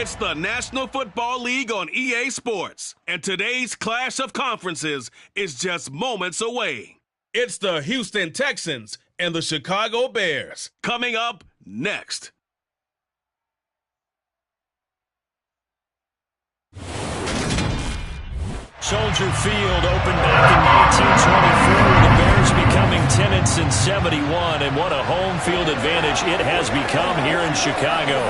It's the National Football League on EA Sports, and today's clash of conferences is just moments away. It's the Houston Texans and the Chicago Bears coming up next. Soldier Field opened back in 1924 with the Bears becoming tenants in 71, and what a home field advantage it has become here in Chicago.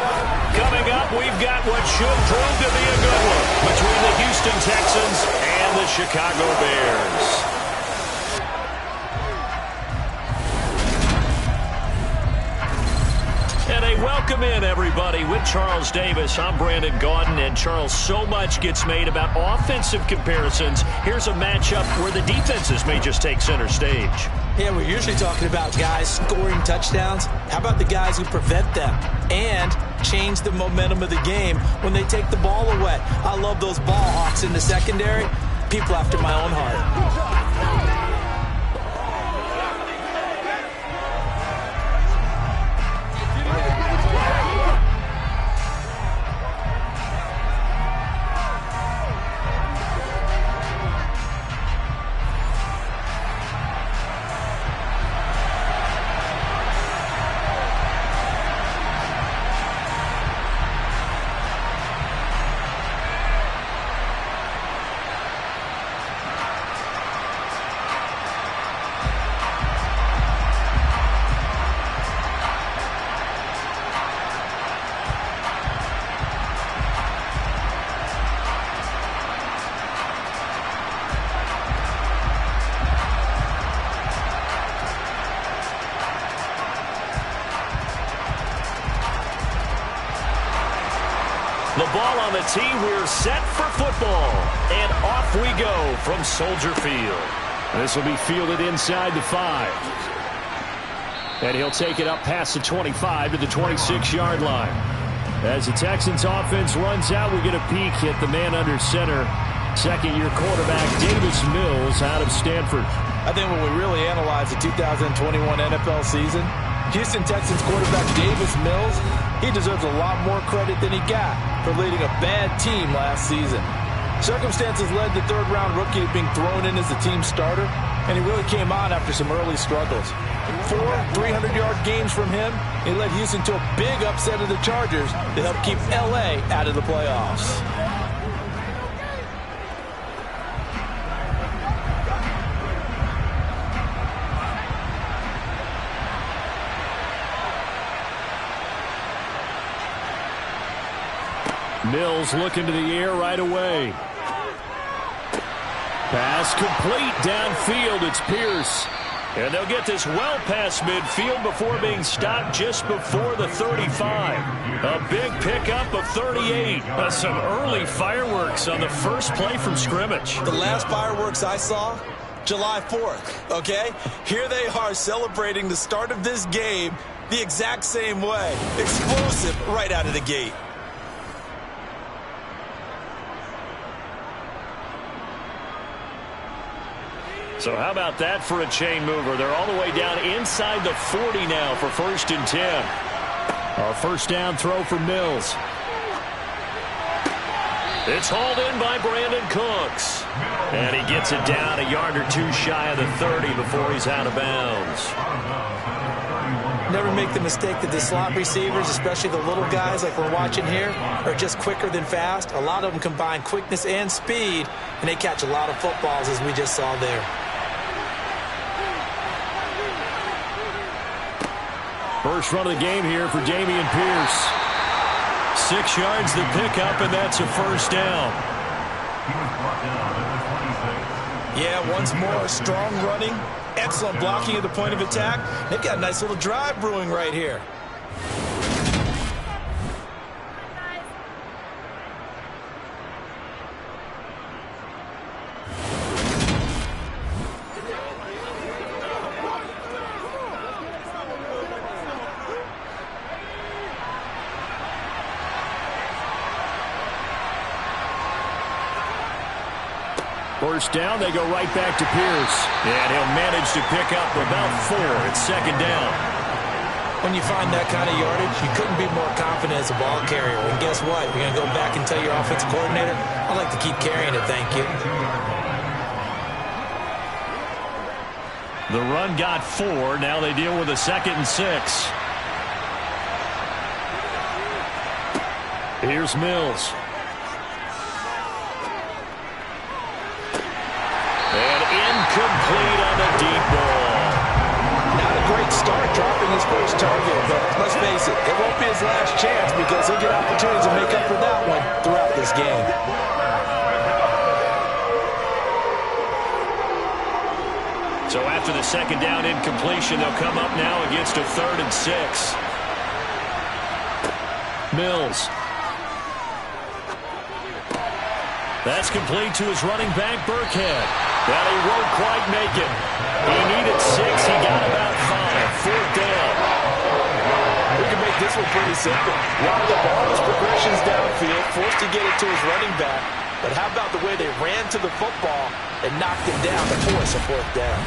Coming up, we've got what should prove to be a good one between the Houston Texans and the Chicago Bears. And a welcome in, everybody, with Charles Davis. I'm Brandon Gaudin, and Charles, so much gets made about offensive comparisons. Here's a matchup where the defenses may just take center stage. Yeah, we're usually talking about guys scoring touchdowns. How about the guys who prevent them and change the momentum of the game when they take the ball away? I love those ball hawks in the secondary. People after my own heart. The ball on the tee, we're set for football. And off we go from Soldier Field. This will be fielded inside the 5. And he'll take it up past the 25 to the 26-yard line. As the Texans offense runs out, we get a peek at the man under center. Second-year quarterback Davis Mills out of Stanford. I think when we really analyze the 2021 NFL season, Houston Texans quarterback Davis Mills, he deserves a lot more credit than he got for leading a bad team last season. Circumstances led the third-round rookie to being thrown in as the team starter, and he really came on after some early struggles. 4 300-yard games from him, he led Houston to a big upset of the Chargers to help keep L.A. out of the playoffs. Mills looking to the air right away. Pass complete downfield. It's Pierce. And they'll get this well past midfield before being stopped just before the 35. A big pickup of 38. Some early fireworks on the first play from scrimmage. The last fireworks I saw, July 4th, okay? Here they are celebrating the start of this game the exact same way. Explosive right out of the gate. So how about that for a chain mover? They're all the way down inside the 40 now for 1st and 10. A first down throw for Mills. It's hauled in by Brandon Cooks. And he gets it down a yard or two shy of the 30 before he's out of bounds. Never make the mistake that the slot receivers, especially the little guys like we're watching here, are just quicker than fast. A lot of them combine quickness and speed, and they catch a lot of footballs as we just saw there. First run of the game here for Dameon Pierce. 6 yards the pickup, and that's a first down. Yeah, once more, strong running, excellent blocking at the point of attack. They've got a nice little drive brewing right here. First down, they go right back to Pierce. And he'll manage to pick up about 4 at second down. When you find that kind of yardage, you couldn't be more confident as a ball carrier. And guess what? You're going to go back and tell your offensive coordinator, I'd like to keep carrying it, thank you. The run got 4. Now they deal with a 2nd and 6. Here's Mills. And incomplete on the deep ball. Not a great start dropping his first target, but let's face it, it won't be his last chance because he'll get opportunities to make up for that one throughout this game. So after the 2nd down incompletion, they'll come up now against a 3rd and 6. Mills. That's complete to his running back, Burkhead. Well, he won't quite make it. He needed 6. He got about 5. 4th down. We can make this one pretty simple. Wound up all his progressions downfield, forced to get it to his running back. But how about the way they ran to the football and knocked him down to force a 4th down?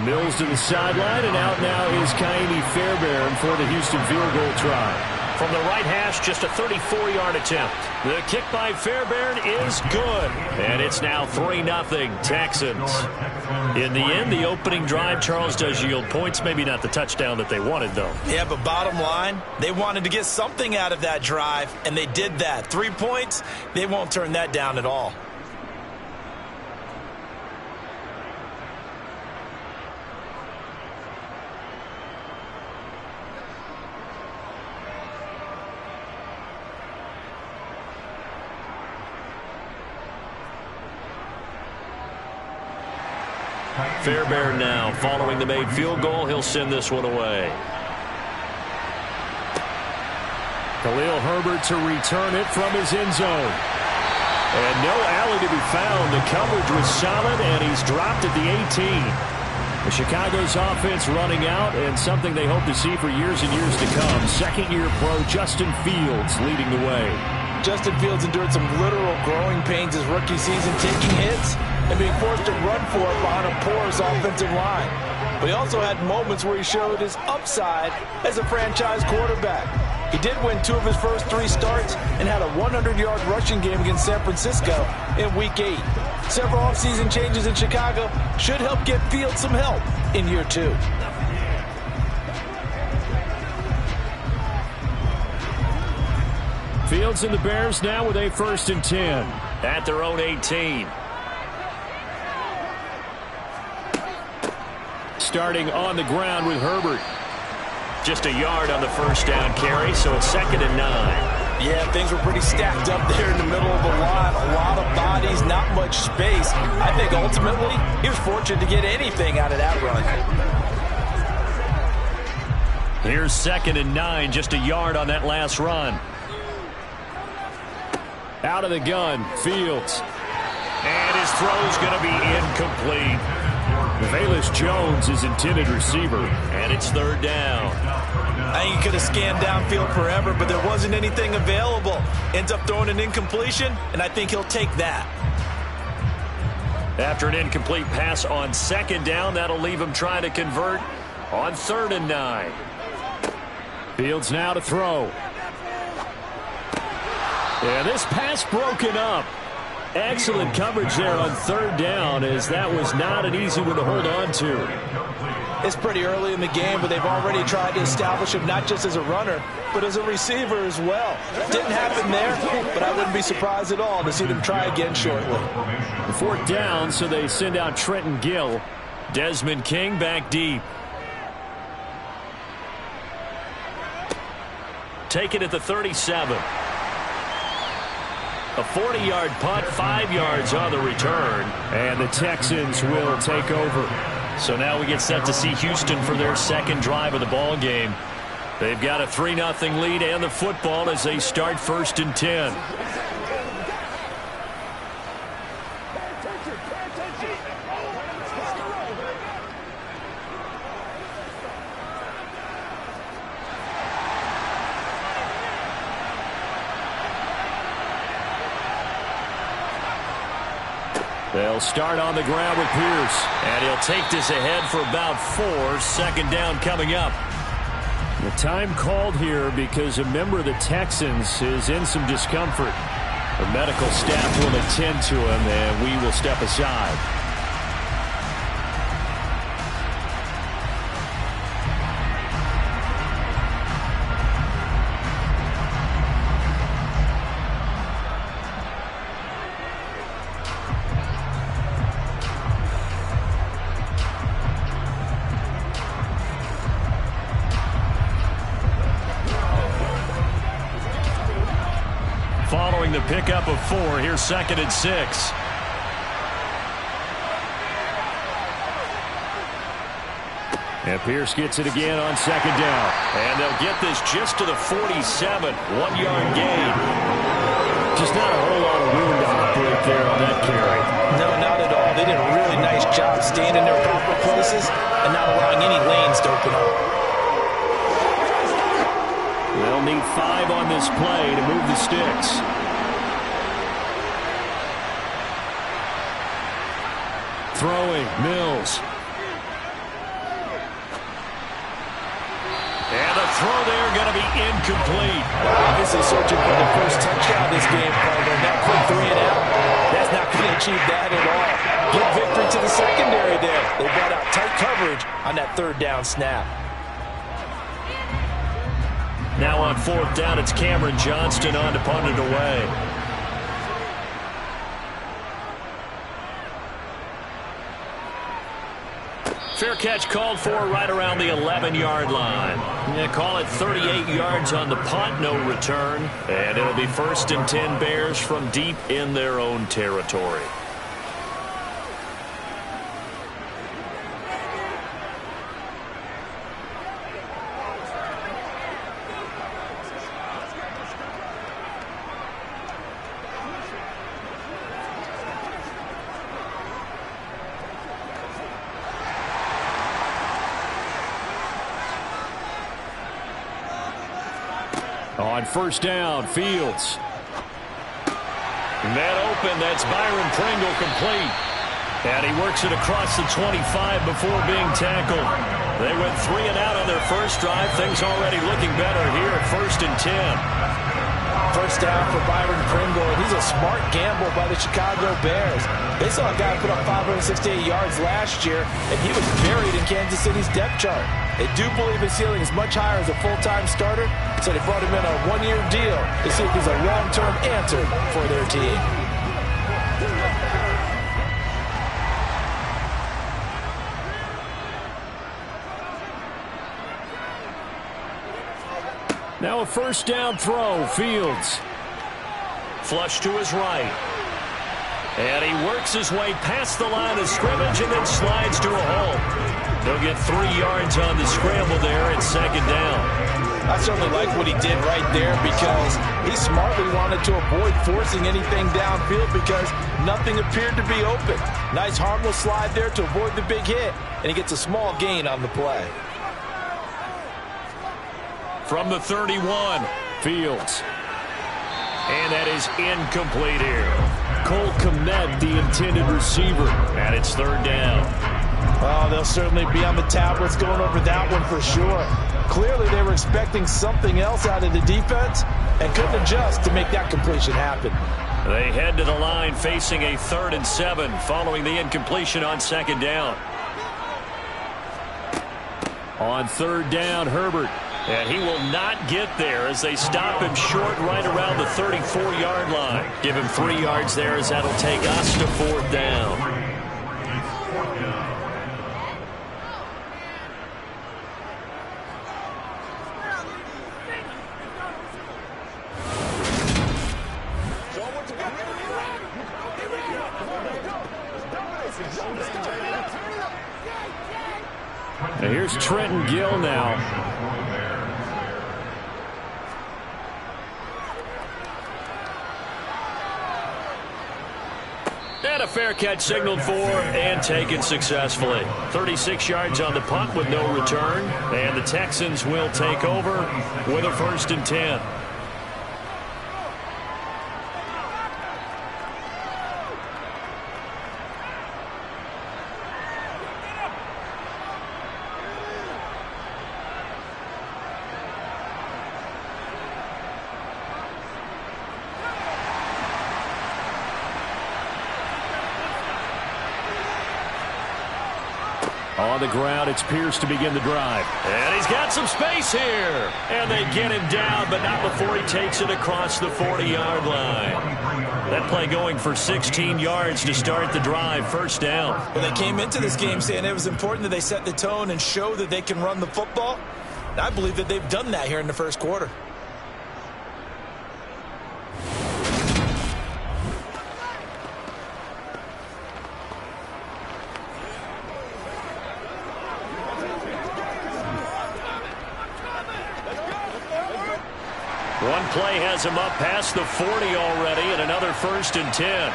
Mills to the sideline, and out now is Kaimi Fairbairn for the Houston field goal try. From the right hash, just a 34-yard attempt. The kick by Fairbairn is good. And it's now 3-0 Texans. In the end, the opening drive, Charles, does yield points. Maybe not the touchdown that they wanted, though. Yeah, but bottom line, they wanted to get something out of that drive, and they did that. 3 points, they won't turn that down at all. Fairbairn now following the made field goal. He'll send this one away. Khalil Herbert to return it from his end zone. And no alley to be found. The coverage was solid, and he's dropped at the 18. The Chicago's offense running out, and something they hope to see for years and years to come. Second-year pro Justin Fields leading the way. Justin Fields endured some literal growing pains his rookie season, taking hits and being forced to run for it behind a porous offensive line. But he also had moments where he showed his upside as a franchise quarterback. He did win 2 of his first 3 starts and had a 100-yard rushing game against San Francisco in Week 8. Several offseason changes in Chicago should help get Fields some help in year 2. Fields and the Bears now with a 1st and 10 at their own 18. Starting on the ground with Herbert. Just a yard on the 1st down carry, so it's 2nd and 9. Yeah, things were pretty stacked up there in the middle of the line. A lot of bodies, not much space. I think ultimately he was fortunate to get anything out of that run. Here's 2nd and 9, just a yard on that last run. Out of the gun, Fields. And his throw's going to be incomplete. Velus Jones is intended receiver, and it's 3rd down. I think he could have scanned downfield forever, but there wasn't anything available. Ends up throwing an incompletion, and I think he'll take that. After an incomplete pass on 2nd down, that'll leave him trying to convert on 3rd and 9. Fields now to throw. And this pass broken up. Excellent coverage there on 3rd down, as that was not an easy one to hold on to. It's pretty early in the game, but they've already tried to establish him not just as a runner, but as a receiver as well. Didn't happen there, but I wouldn't be surprised at all to see them try again shortly. 4th down, so they send out Trenton Gill. Desmond King back deep. Take it at the 37. A 40-yard punt, 5 yards on the return. And the Texans will take over. So now we get set to see Houston for their 2nd drive of the ball game. They've got a 3-0 lead and the football as they start 1st and 10. They'll start on the ground with Pierce. And he'll take this ahead for about 4. Second down coming up. The time called here because a member of the Texans is in some discomfort. The medical staff will attend to him, and we will step aside. Following the pickup of 4, here's 2nd and 6. And Pierce gets it again on 2nd down. And they'll get this just to the 47. 1-yard gain. Just not a whole lot of room to operate there on that carry. No, not at all. They did a really nice job staying in their proper places and not allowing any lanes to open up. They'll need 5 on this play to move the sticks. Throwing, Mills. And the throw there going to be incomplete. Obviously searching for the first touchdown this game, partner. That quick 3 and out, that's not going to achieve that at all. Good victory to the secondary there. They brought out tight coverage on that 3rd down snap. Now on 4th down, it's Cameron Johnston on to punt it away. Fair catch called for right around the 11-yard line. Yeah, call it 38 yards on the punt, no return. And it'll be 1st and 10 Bears from deep in their own territory. On 1st down, Fields. Net open, that's Byron Pringle complete. And he works it across the 25 before being tackled. They went 3 and out on their first drive. Things already looking better here at 1st and 10. First down for Byron Pringle, and he's a smart gamble by the Chicago Bears. They saw a guy put up 568 yards last year, and he was buried in Kansas City's depth chart. They do believe his ceiling is much higher as a full-time starter, so they brought him in on a 1-year deal to see if he's a long-term answer for their team. Now a 1st down throw, Fields. Flush to his right. And he works his way past the line of scrimmage and then slides to a hole. They'll get 3 yards on the scramble there at 2nd down. I certainly like what he did right there because he smartly wanted to avoid forcing anything downfield because nothing appeared to be open. Nice harmless slide there to avoid the big hit, and he gets a small gain on the play. From the 31, Fields. And that is incomplete here. Cole Kmet, the intended receiver, and it's 3rd down. Oh, they'll certainly be on the tablets going over that one for sure. Clearly they were expecting something else out of the defense and couldn't adjust to make that completion happen. They head to the line facing a 3rd and 7 following the incompletion on 2nd down. On 3rd down, Herbert. And he will not get there as they stop him short right around the 34-yard line. Give him 3 yards there as that'll take us to 4th down. And here's Trenton Gill now. And a fair catch signaled for and taken successfully. 36 yards on the punt with no return. And the Texans will take over with a 1st and 10. On the ground, it's Pierce to begin the drive. And he's got some space here. And they get him down, but not before he takes it across the 40-yard line. That play going for 16 yards to start the drive. First down. Well, they came into this game saying it was important that they set the tone and show that they can run the football. And I believe that they've done that here in the first quarter. One play has him up past the 40 already, and another 1st and 10.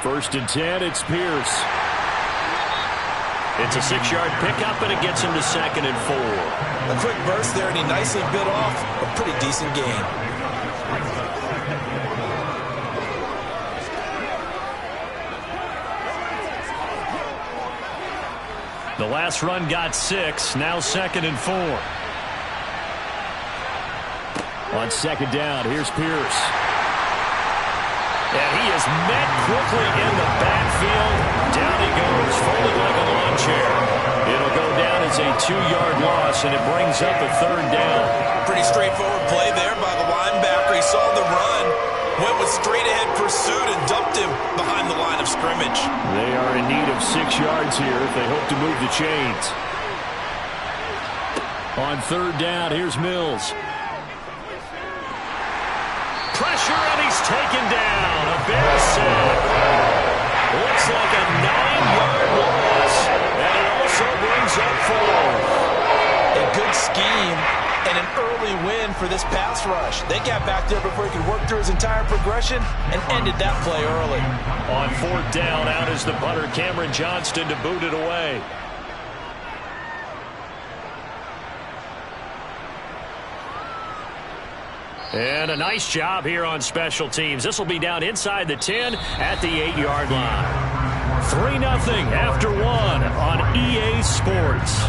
1st and 10, it's Pierce. It's a 6-yard pickup, and it gets him to 2nd and 4. A quick burst there, and he nicely bit off a pretty decent gain. The last run got 6, now 2nd and 4. On 2nd down, here's Pierce. And he is met quickly in the backfield. Down he goes, folded like a lawn chair. It'll go down as a 2-yard loss, and it brings up a 3rd down. Pretty straightforward play there by the linebacker. He saw the run, went with straight-ahead pursuit, and dumped him behind the line of scrimmage. They are in need of 6 yards here if they hope to move the chains. On 3rd down, here's Mills. Pressure, and he's taken down. A Bears sack. Looks like a 9-yard loss, and it also brings up 4. A good scheme and an early win for this pass rush. They got back there before he could work through his entire progression and ended that play early. On 4th down, out is the punter, Cameron Johnston, to boot it away. And a nice job here on special teams. This will be down inside the 10 at the 8-yard line. 3-0 after 1 on EA Sports.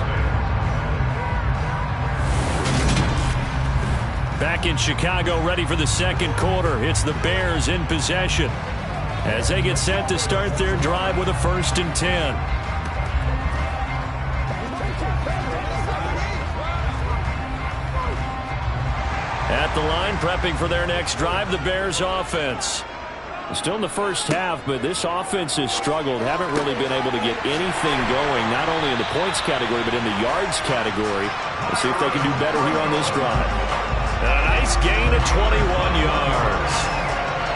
Back in Chicago, ready for the 2nd quarter. It's the Bears in possession as they get set to start their drive with a 1st and 10. At the line, prepping for their next drive, the Bears offense. Still in the first half, but this offense has struggled. Haven't really been able to get anything going, not only in the points category, but in the yards category. Let's see if they can do better here on this drive. And a nice gain of 21 yards.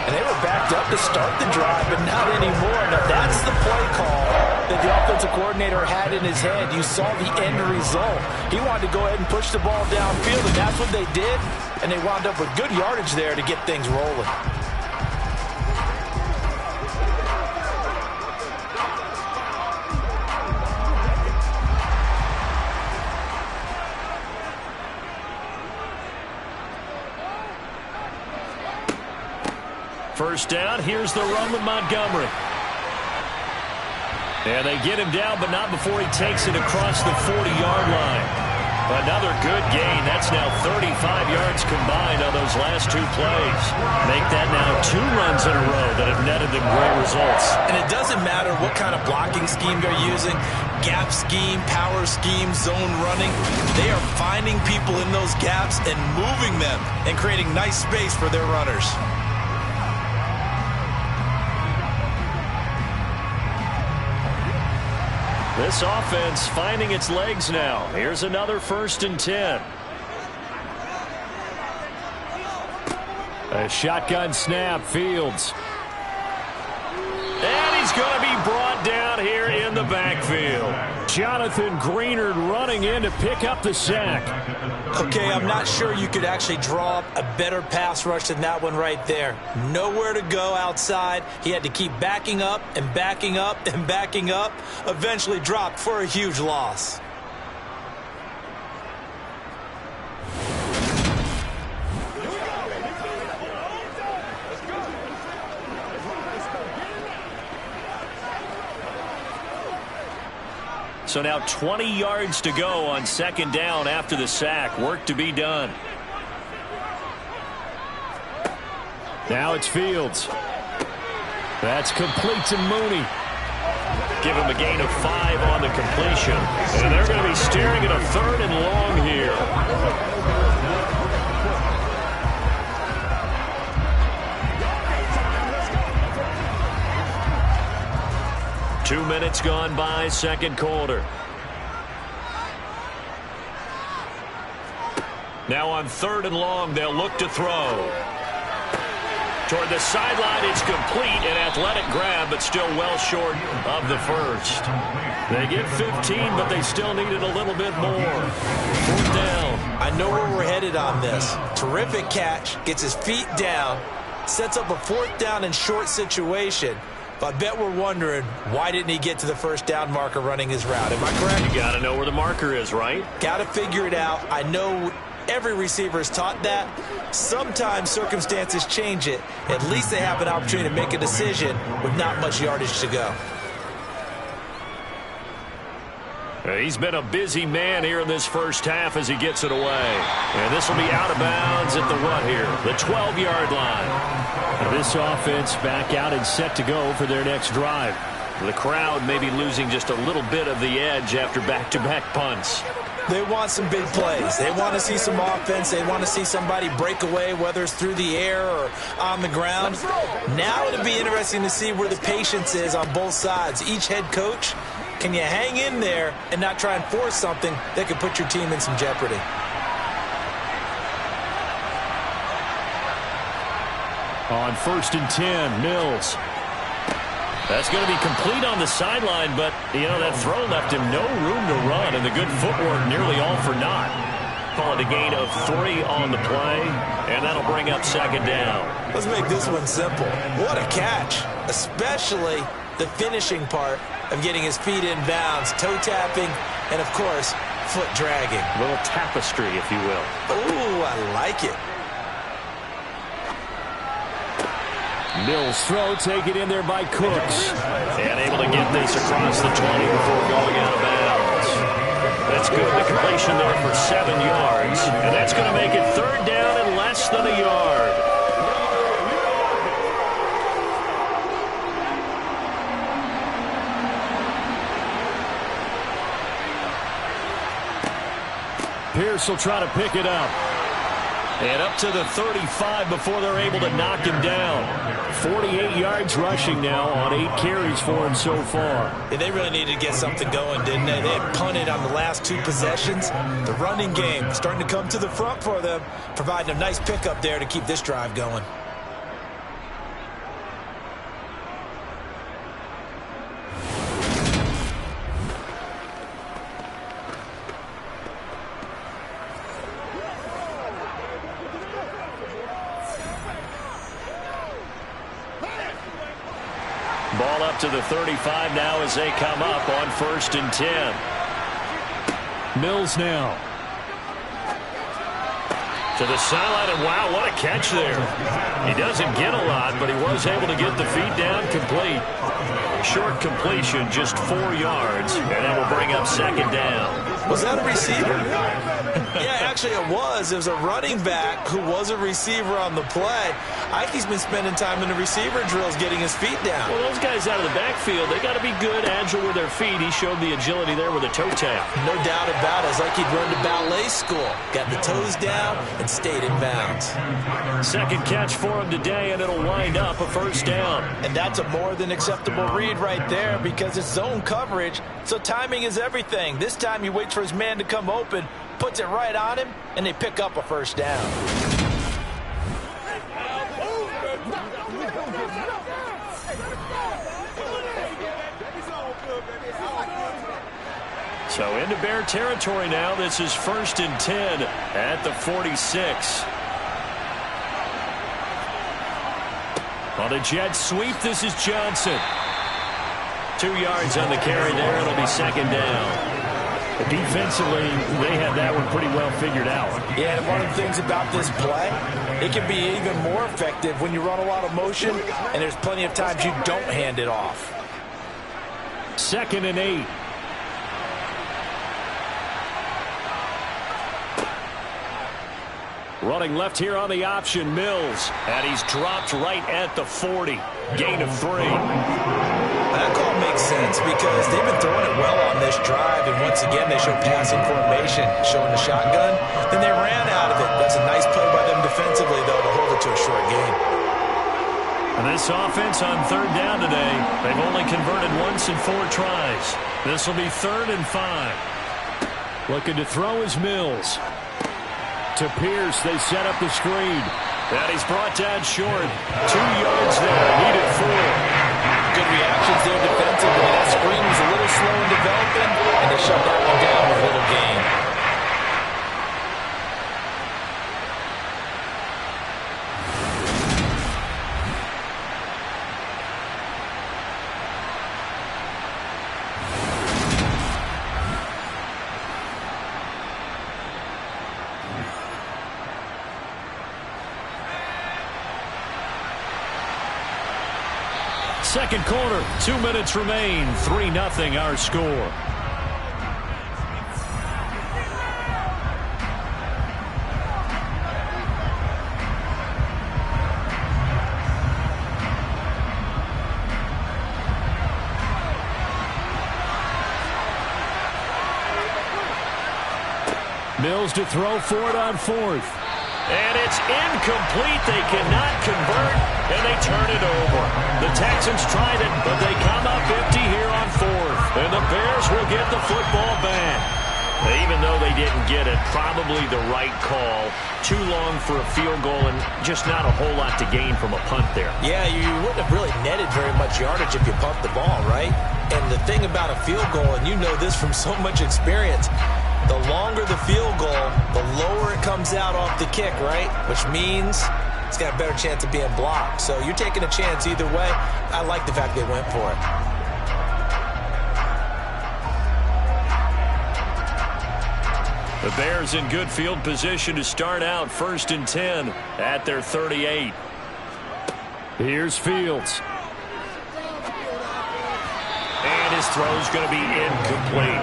And they were backed up to start the drive, but not anymore. Now that's the play call that the offensive coordinator had in his head. You saw the end result. He wanted to go ahead and push the ball downfield, and that's what they did. And they wound up with good yardage there to get things rolling. First down, here's the run with Montgomery. And they get him down, but not before he takes it across the 40-yard line. Another good gain. That's now 35 yards combined on those last 2 plays. Make that now 2 runs in a row that have netted them great results. And it doesn't matter what kind of blocking scheme they're using, gap scheme, power scheme, zone running. They are finding people in those gaps and moving them and creating nice space for their runners. This offense finding its legs now. Here's another 1st and 10. A shotgun snap, Fields. And he's going to be brought down here in the backfield. Jonathan Greenard running in to pick up the sack. Okay, I'm not sure you could actually draw up a better pass rush than that one right there. Nowhere to go outside. He had to keep backing up and backing up and backing up. Eventually dropped for a huge loss. So now 20 yards to go on 2nd down after the sack. Work to be done. Now it's Fields. That's complete to Mooney. Give him a gain of 5 on the completion. And they're going to be staring at a 3rd and long here. Two minutes gone by, second quarter. Now on 3rd and long, they'll look to throw. Toward the sideline, it's complete, an athletic grab, but still well short of the first. They get 15, but they still needed a little bit more. 4th down. I know where we're headed on this. Terrific catch, gets his feet down, sets up a 4th down and short situation. But I bet we're wondering, why didn't he get to the 1st down marker running his route? Am I correct? You got to know where the marker is, right? Got to figure it out. I know every receiver is taught that. Sometimes circumstances change it. At least they have an opportunity to make a decision with not much yardage to go. He's been a busy man here in this first half as he gets it away. And this will be out of bounds at the what here? The 12-yard line. This offense back out and set to go for their next drive. The crowd may be losing just a little bit of the edge after back-to-back punts. They want some big plays. They want to see some offense. They want to see somebody break away, whether it's through the air or on the ground. Now it'll be interesting to see where the patience is on both sides. Each head coach, can you hang in there and not try and force something that could put your team in some jeopardy? On 1st and 10, Mills. That's going to be complete on the sideline, but, you know, that throw left him no room to run, and the good footwork nearly all for naught. Call it a gain of 3 on the play, and that'll bring up 2nd down. Let's make this one simple. What a catch, especially the finishing part of getting his feet in bounds, toe tapping, and, of course, foot dragging. A little tapestry, if you will. Ooh, I like it. Mills throw, taken in there by Cooks. And able to get this across the 20 before going out of bounds. That's good. The completion there for 7 yards. And that's going to make it 3rd down and less than a yard. Pierce will try to pick it up. And up to the 35 before they're able to knock him down. 48 yards rushing now on 8 carries for him so far. Yeah, they really needed to get something going, didn't they? They had punted on the last 2 possessions. The running game starting to come to the front for them, providing a nice pickup there to keep this drive going. Ball up to the 35 now as they come up on 1st and 10. Mills now. To the sideline, and wow, what a catch there. He doesn't get a lot, but he was able to get the feet down complete. Short completion, just 4 yards, and that will bring up 2nd down. Was that a receiver? Yeah, actually it was. It was a running back who was a receiver on the play. I think he's been spending time in the receiver drills getting his feet down. Well, those guys out of the backfield, they got to be good, agile with their feet. He showed the agility there with a toe tap. No doubt about it. It's like he'd run to ballet school. Got the toes down and stayed in bounds. 2nd catch for him today, and it'll wind up a 1st down. And that's a more than acceptable read right there because it's zone coverage, so timing is everything. This time he waits for his man to come open, puts it right on him, and they pick up a 1st down. So into Bear territory now. This is 1st and 10 at the 46. On a jet sweep, this is Johnson. 2 yards on the carry there. It'll be 2nd down. Defensively, they had that one pretty well figured out. Yeah, and one of the things about this play, it can be even more effective when you run a lot of motion, and there's plenty of times you don't hand it off. 2nd and 8. Running left here on the option, Mills. And he's dropped right at the 40. Gain of 3. That call makes sense because they've been throwing it well on this drive, and once again they show passing formation, showing the shotgun. Then they ran out of it. That's a nice play by them defensively, though, to hold it to a short gain. And this offense on 3rd down today, they've only converted once in 4 tries. This will be 3rd and 5. Looking to throw is Mills. To Pierce, they set up the screen. And he's brought down short. 2 yards there, needed 4. Good reactions there defensively. That screen was a little slow in developing, and they shut that one down with a little gain. Second quarter, 2 minutes remain. 3-0 our score. Mills to throw for it on 4th. And it's incomplete. They cannot convert, and they turn it over. The Texans tried it, but they come up empty here on 4th. And the Bears will get the football back. Even though they didn't get it, probably the right call. Too long for a field goal and just not a whole lot to gain from a punt there. Yeah, you wouldn't have really netted very much yardage if you pumped the ball, right? And the thing about a field goal, and you know this from so much experience, the longer the field goal, the lower it comes out off the kick, right? Which means it's got a better chance of being blocked. So you're taking a chance either way. I like the fact they went for it. The Bears in good field position to start out 1st and 10 at their 38. Here's Fields. And his throw's going to be incomplete.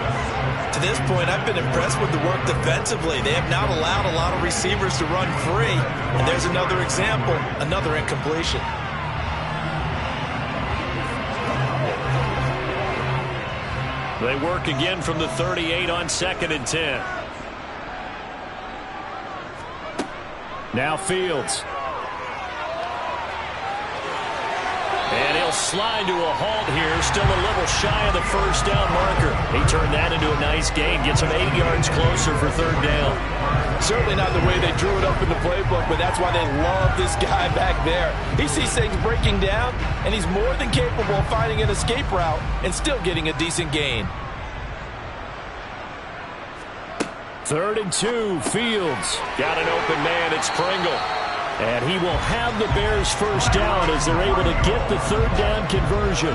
To this point, I've been impressed with the work defensively. They have not allowed a lot of receivers to run free. And there's another example, another incompletion. They work again from the 38 on 2nd and 10. Now Fields. And he'll slide to a halt here. Still a little shy of the 1st down marker. He turned that into a nice gain. Gets him 8 yards closer for 3rd down. Certainly not the way they drew it up in the playbook, but that's why they love this guy back there. He sees things breaking down, and he's more than capable of finding an escape route and still getting a decent gain. 3rd and 2, Fields. Got an open man, it's Pringle. And he will have the Bears 1st down as they're able to get the 3rd down conversion.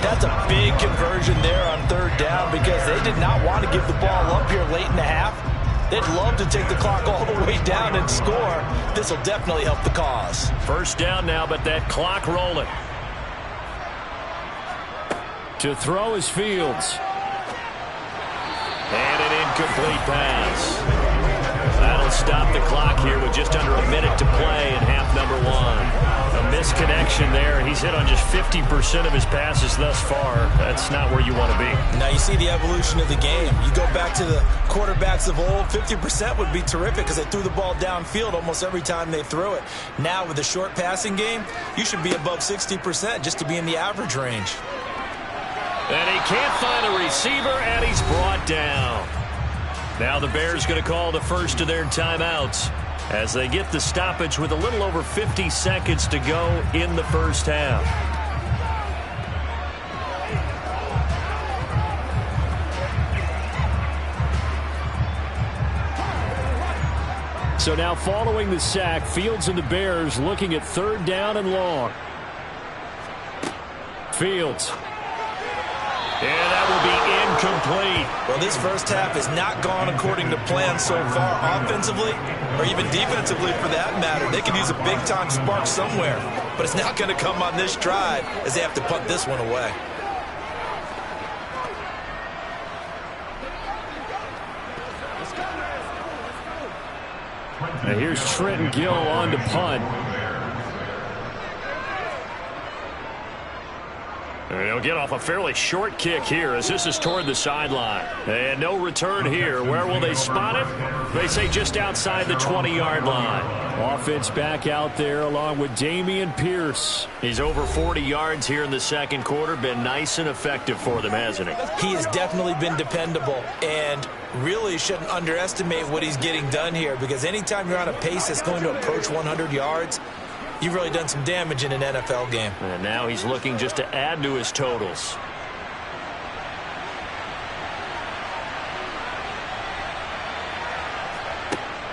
That's a big conversion there on 3rd down because they did not want to give the ball up here late in the half. They'd love to take the clock all the way down and score. This will definitely help the cause. 1st down now, but that clock rolling. To throw is Fields. And an incomplete pass. That'll stop the clock here with just under a minute to play in half number 1. A misconnection there. He's hit on just 50% of his passes thus far. That's not where you want to be. Now you see the evolution of the game. You go back to the quarterbacks of old, 50% would be terrific because they threw the ball downfield almost every time they threw it. Now with the short passing game, you should be above 60% just to be in the average range. And he can't find a receiver, and he's brought down. Now the Bears going to call the first of their timeouts as they get the stoppage with a little over 50 seconds to go in the 1st half. So now following the sack, Fields and the Bears looking at 3rd down and long. Fields. And that will be incomplete. Well, this 1st half has not gone according to plan so far offensively or even defensively for that matter. They could use a big-time spark somewhere, but it's not going to come on this drive as they have to punt this one away. And here's Trenton Gill on to punt. And he'll get off a fairly short kick here as this is toward the sideline. And no return here. Where will they spot it? They say just outside the 20-yard line. Offense back out there along with Dameon Pierce. He's over 40 yards here in the second quarter. Been nice and effective for them, hasn't he? He has definitely been dependable and really shouldn't underestimate what he's getting done here, because anytime you're on a pace that's going to approach 100 yards, you've really done some damage in an NFL game. And now he's looking just to add to his totals.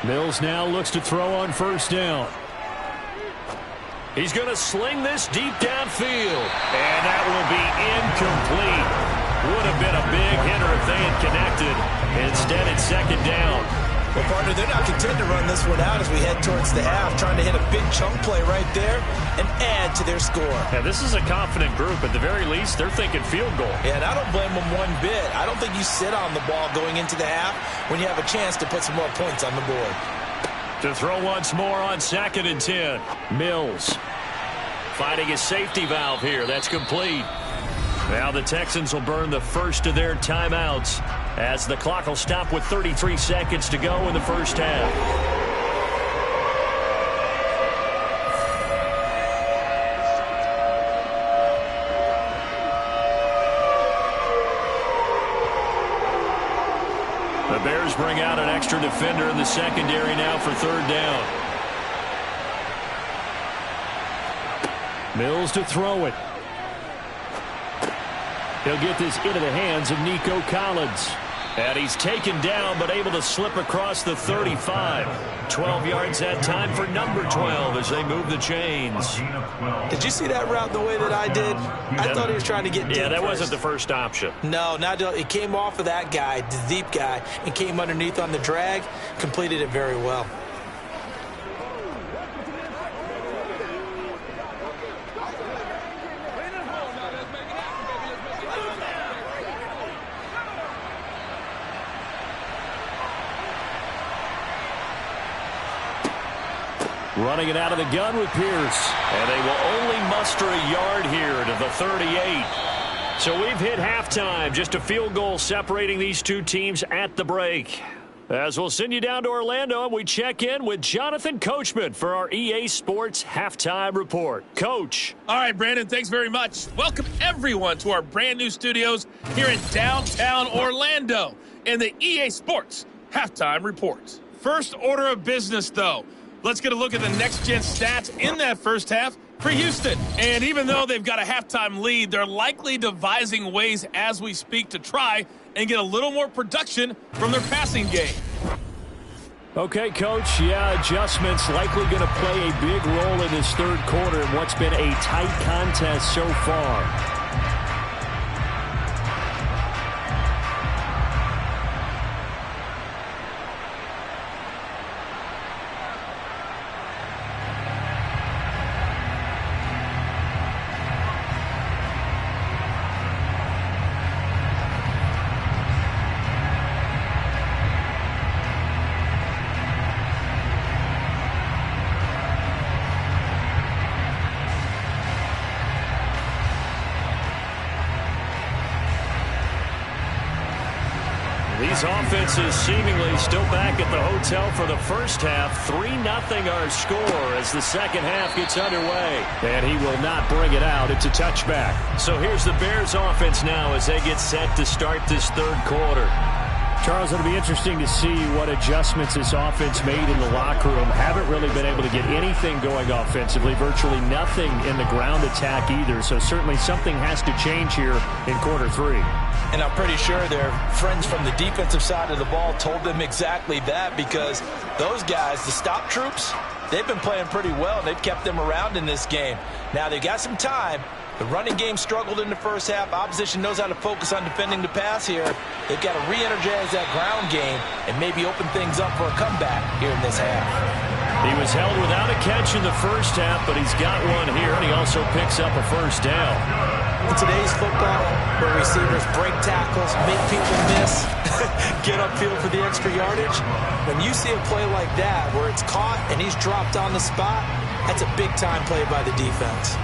Mills now looks to throw on first down. He's going to sling this deep downfield. And that will be incomplete. Would have been a big hitter if they had connected. Instead, it's second down. Well, partner, they're not content to run this one out as we head towards the half, trying to hit a big chunk play right there and add to their score. Yeah, this is a confident group. At the very least, they're thinking field goal. Yeah, and I don't blame them one bit. I don't think you sit on the ball going into the half when you have a chance to put some more points on the board. To throw once more on 2nd and 10. Mills finding his safety valve here. That's complete. Now the Texans will burn the first of their timeouts as the clock will stop with 33 seconds to go in the first half. The Bears bring out an extra defender in the secondary now for third down. Mills to throw it. He'll get this into the hands of Nico Collins. And he's taken down but able to slip across the 35. 12 yards that time for number 12 as they move the chains. Did you see that route the way that I did? I thought he was trying to get deep. Yeah, that first. wasn't the first option. No, it came off of that guy, the deep guy, and came underneath on the drag. Completed it very well. Running it out of the gun with Pierce. And they will only muster a yard here to the 38. So we've hit halftime. Just a field goal separating these two teams at the break. As we'll send you down to Orlando, and we check in with Jonathan Coachman for our EA Sports Halftime Report. Coach. All right, Brandon, thanks very much. Welcome, everyone, to our brand-new studios here in downtown Orlando in the EA Sports Halftime Report. First order of business, though. Let's get a look at the next-gen stats in that first half for Houston. And even though they've got a halftime lead, they're likely devising ways as we speak to try and get a little more production from their passing game. Okay, Coach. Yeah, adjustments likely going to play a big role in this third quarter in what's been a tight contest so far. These offenses seemingly still back at the hotel for the first half. 3-0 our score as the second half gets underway. And he will not bring it out. It's a touchback. So here's the Bears offense now as they get set to start this third quarter. Charles, it'll be interesting to see what adjustments this offense made in the locker room. Haven't really been able to get anything going offensively. Virtually nothing in the ground attack either. So certainly something has to change here in quarter three. And I'm pretty sure their friends from the defensive side of the ball told them exactly that, because those guys, the stop troops, they've been playing pretty well. They've kept them around in this game. Now they've got some time. The running game struggled in the first half. Opposition knows how to focus on defending the pass here. They've got to re-energize that ground game and maybe open things up for a comeback here in this half. He was held without a catch in the first half, but he's got one here, and he also picks up a first down. In today's football, where receivers break tackles, make people miss, get upfield for the extra yardage, when you see a play like that where it's caught and he's dropped on the spot, that's a big-time play by the defense.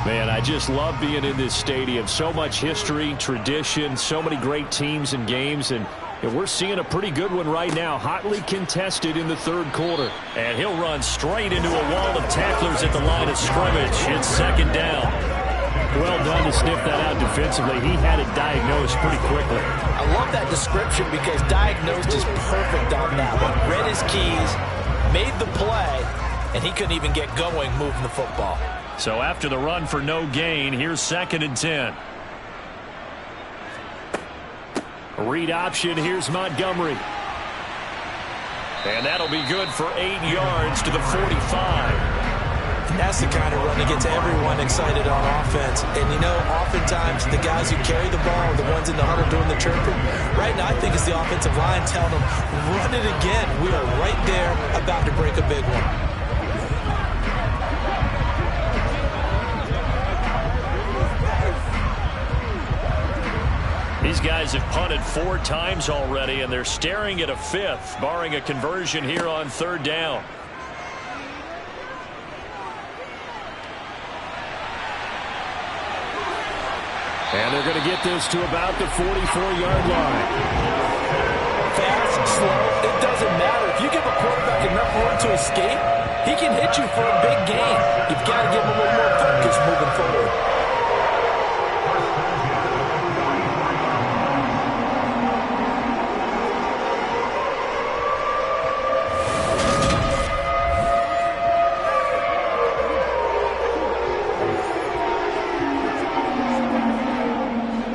Man, I just love being in this stadium. So much history, tradition, so many great teams and games, and we're seeing a pretty good one right now, hotly contested in the third quarter. And he'll run straight into a wall of tacklers at the line of scrimmage. It's second down. Well done to sniff that out defensively. He had it diagnosed pretty quickly. I love that description because diagnosed is perfect on that one. Read his keys, made the play, and he couldn't even get going moving the football. So after the run for no gain, here's 2nd and 10. A read option, here's Montgomery. And that'll be good for 8 yards to the 45. That's the kind of run that gets everyone excited on offense. And, you know, oftentimes the guys who carry the ball are the ones in the huddle doing the chirping. Right now, I think it's the offensive line telling them, run it again. We are right there about to break a big one. These guys have punted 4 times already, and they're staring at a 5th, barring a conversion here on 3rd down. And they're going to get this to about the 44-yard line. Fast, slow, it doesn't matter. If you give a quarterback enough room to escape, he can hit you for a big gain. You've got to give him a little more focus moving forward.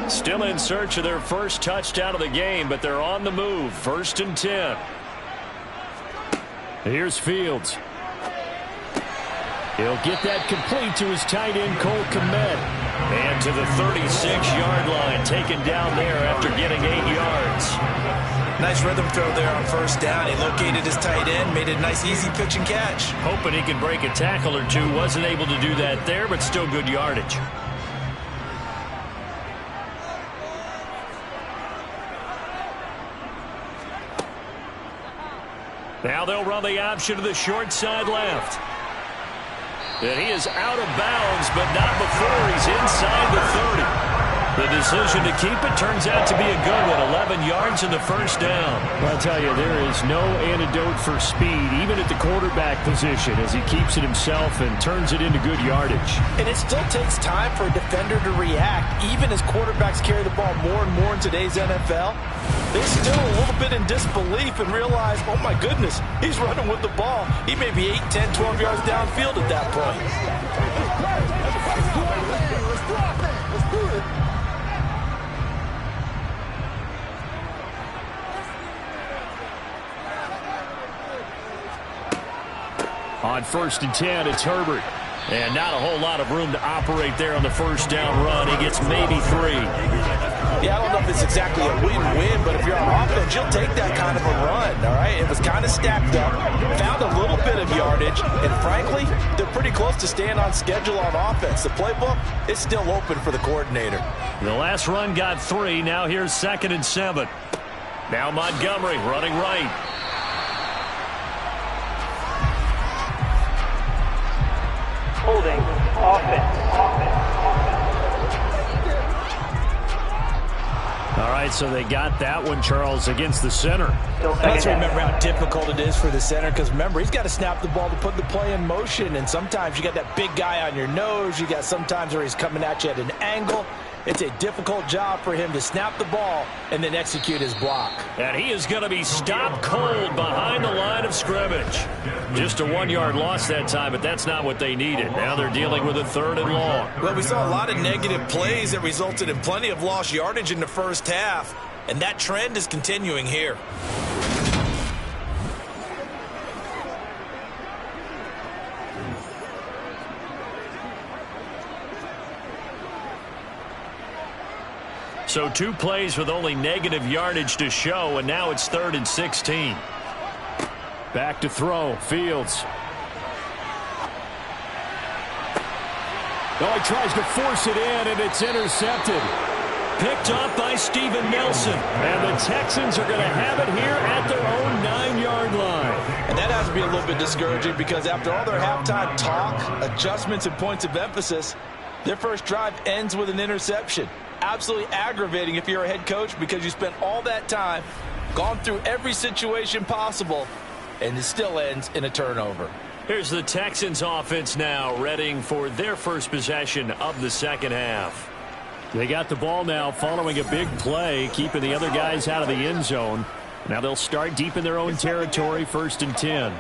Still in search of their first touchdown of the game, but they're on the move. 1st and 10. Here's Fields. He'll get that complete to his tight end, Cole Kmet. And to the 36-yard line, taken down there after getting 8 yards. Nice rhythm throw there on 1st down. He located his tight end, made it a nice easy pitch and catch. Hoping he could break a tackle or two. Wasn't able to do that there, but still good yardage. Now they'll run the option to the short side left. And he is out of bounds, but not before he's inside the 30. The decision to keep it turns out to be a good one. 11 yards in the 1st down. I'll tell you, there is no antidote for speed, even at the quarterback position, as he keeps it himself and turns it into good yardage. And it still takes time for a defender to react, even as quarterbacks carry the ball more and more in today's NFL. They're still a little bit in disbelief and realize, oh my goodness, he's running with the ball. He may be 8, 10, 12 yards downfield at that point. On 1st and 10, it's Herbert. And not a whole lot of room to operate there on the 1st down run. He gets maybe 3. Yeah, I don't know if it's exactly a win-win, but if you're on offense, you'll take that kind of a run, all right? It was kind of stacked up, found a little bit of yardage, and frankly, they're pretty close to staying on schedule on offense. The playbook is still open for the coordinator. The last run got 3. Now here's 2nd and 7. Now Montgomery running right. Holding offense. All right, so they got that one, Charles, against the center. Let's remember how difficult it is for the center, because remember, he's got to snap the ball to put the play in motion, and sometimes you got that big guy on your nose. You got sometimes where he's coming at you at an angle. It's a difficult job for him to snap the ball and then execute his block. And he is going to be stopped cold behind the line of scrimmage. Just a 1-yard loss that time, but that's not what they needed. Now they're dealing with a 3rd and long. Well, we saw a lot of negative plays that resulted in plenty of lost yardage in the 1st half, and that trend is continuing here. So 2 plays with only negative yardage to show, and now it's 3rd and 16. Back to throw. Fields. Oh, he tries to force it in, and it's intercepted. Picked up by Steven Nelson. And the Texans are going to have it here at their own 9-yard line. And that has to be a little bit discouraging because after all their halftime talk, adjustments, and points of emphasis, their first drive ends with an interception. Absolutely aggravating if you're a head coach because you spent all that time, gone through every situation possible, and it still ends in a turnover. Here's the Texans offense now, readying for their first possession of the second half. They got the ball now following a big play, keeping the other guys out of the end zone. Now they'll start deep in their own territory, 1st and 10.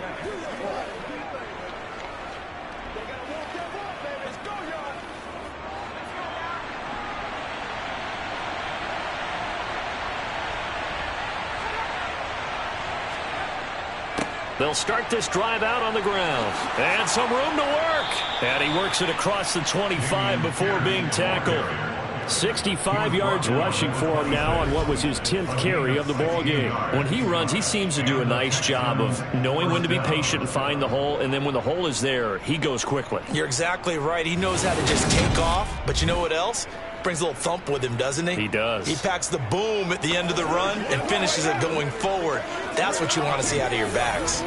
They'll start this drive out on the ground. And some room to work. And he works it across the 25 before being tackled. 65 yards rushing for him now on what was his 10th carry of the ball game. When he runs, he seems to do a nice job of knowing when to be patient and find the hole, and then when the hole is there, he goes quickly. You're exactly right. He knows how to just take off, but you know what else? Brings a little thump with him, doesn't he? He does. He packs the boom at the end of the run and finishes it going forward. That's what you want to see out of your backs.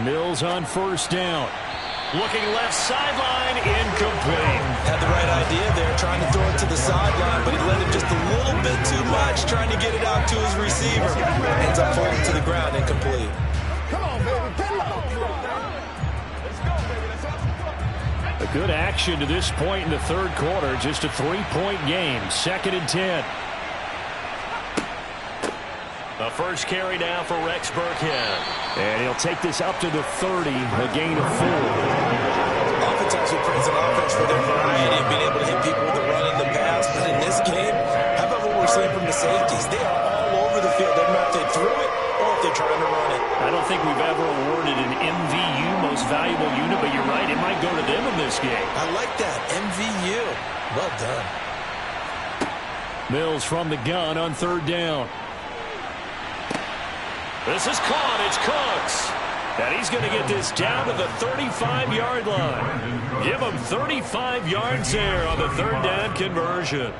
Mills on 1st down. Looking left sideline, incomplete. Had the right idea there, trying to throw it to the sideline, but he let him just a little bit too much, trying to get it out to his receiver. Ends up falling to the ground, incomplete. A good action to this point in the 3rd quarter. Just a 3-point game. 2nd and 10. The first carry now for Rex Burkhead. And he'll take this up to the 30, a gain of 4. Oftentimes we praise an offense for their variety and being able to hit people with the run and the pass. But in this game, how about what we're seeing from the safeties? They are all over the field. Doesn't matter if they threw it or if they're trying to run it. I don't think we've ever awarded an MVU, most valuable unit, but you're right, it might go to them in this game. I like that, MVU. Well done. Mills from the gun on 3rd down. This is caught. It's Cooks. And he's going to get this down to the 35-yard line. Give him 35 yards there on the 3rd down conversion.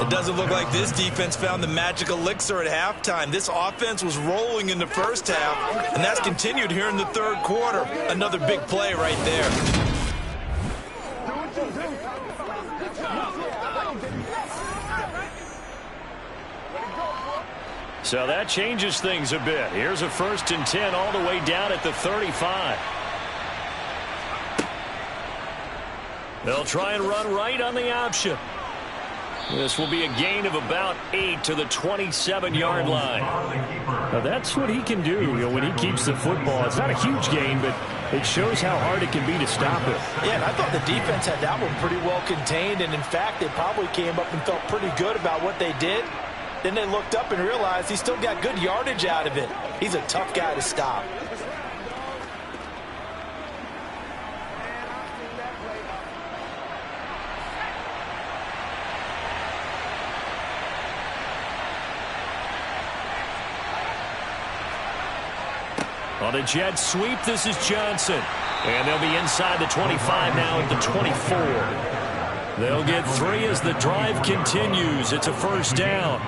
It doesn't look like this defense found the magic elixir at halftime. This offense was rolling in the first half, and that's continued here in the 3rd quarter. Another big play right there. So that changes things a bit. Here's a 1st and 10 all the way down at the 35. They'll try and run right on the option. This will be a gain of about 8 to the 27-yard line. Now that's what he can do, when he keeps the football. It's not a huge gain, but it shows how hard it can be to stop it. Yeah, and I thought the defense had that one pretty well contained, and in fact, they probably came up and felt pretty good about what they did. Then they looked up and realized he still got good yardage out of it. He's a tough guy to stop. On a jet sweep, this is Johnson. And they'll be inside the 25 now at the 24. They'll get 3 as the drive continues. It's a 1st down.